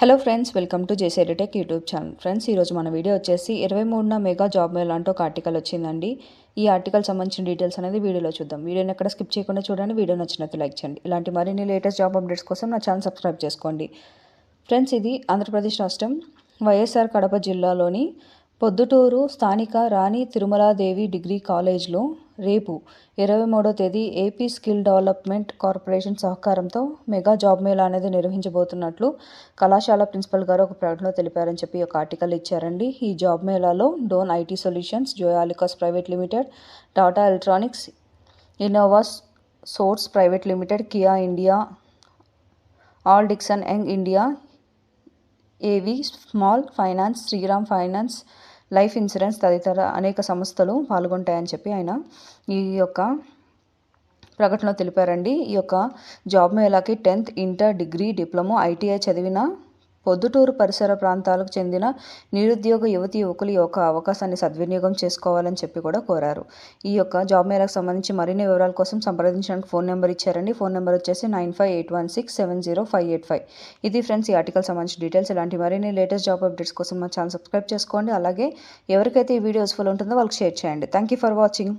Hello friends, welcome to JC tech YouTube channel. Friends, ఈరోజు మన video వచ్చేసి 23న mega job Mela అంటూ ఒక ఆర్టికల్ వచ్చిందండి. ఈ ఆర్టికల్ సంబంధించిన డీటెయిల్స్ అనేది వీడియోలో చూద్దాం. వీడియోని ఎక్కడ స్కిప్ చేయకుండా చూడండి. వీడియో నచ్చినట్టు లైక్ చేయండి. ఇలాంటి మరిన్ని లేటెస్ట్ జాబ్ అప్డేట్స్ కోసం నా ఛానల్ సబ్స్క్రైబ్ చేసుకోండి. ఫ్రెండ్స్, ఇది ఆంధ్రప్రదేశ్ రాష్ట్రం వైఎస్ఆర్ కడప జిల్లాలోని పొద్దుటూరు స్థానిక రాణి తిరుమలాదేవి డిగ్రీ కాలేజ్లో రేపు 23వ తేదీ ఏపీ స్కిల్ డెవలప్మెంట్ కార్పొరేషన్ సహకారంతో మెగా జాబ్ మేళా అనేది నిర్వహించబోతున్నట్లు కళాశాల ప్రిన్సిపల్ గారు ఒక ప్రకటనలో తెలిపారని చెప్పి ఒక ఆర్టికల్ ఇచ్చారండి. ఈ జాబ్ మేళాలో డోన్ ఐటీ సొల్యూషన్స్, జోయాలికాస్ private limited, Tata electronics, Innovsource private limited, Kia India, ఆల్ డిక్సన్ యంగ్ ఇండియా, ఏవి small finance, Shriram finance, life insurance తదితర అనేక సంస్థలు పాల్గొంటాయని చెప్పి ఆయన ఈ యొక్క ప్రకటనలో తెలిపారండి. ఈ యొక్క జాబ్ మేళాకి 10th, inter, degree, diploma, ITI చదివిన పొద్దుటూరు పరిసర ప్రాంతాలకు చెందిన నిరుద్యోగ యువతీ యువకులు ఈ యొక్క అవకాశాన్ని సద్వినియోగం చేసుకోవాలని చెప్పి కూడా కోరారు. ఈ యొక్క జాబ్ మేళాకు సంబంధించి మరిన్ని వివరాల కోసం సంప్రదించడానికి ఫోన్ నెంబర్ ఇచ్చారండి. ఫోన్ నెంబర్ వచ్చేసి 9581670585. ఇది ఫ్రెండ్స్ ఈ ఆర్టికల్ సంబంధించిన డీటెయిల్స్. ఇలాంటి మరిన్ని లేటెస్ట్ జాబ్ అప్డేట్స్ కోసం మా ఛానల్ సబ్స్క్రైబ్ చేసుకోండి. అలాగే ఎవరికైతే ఈ వీడియో యూస్ఫుల్ ఉంటుందో వాళ్ళకి షేర్ చేయండి. Thank you for watching.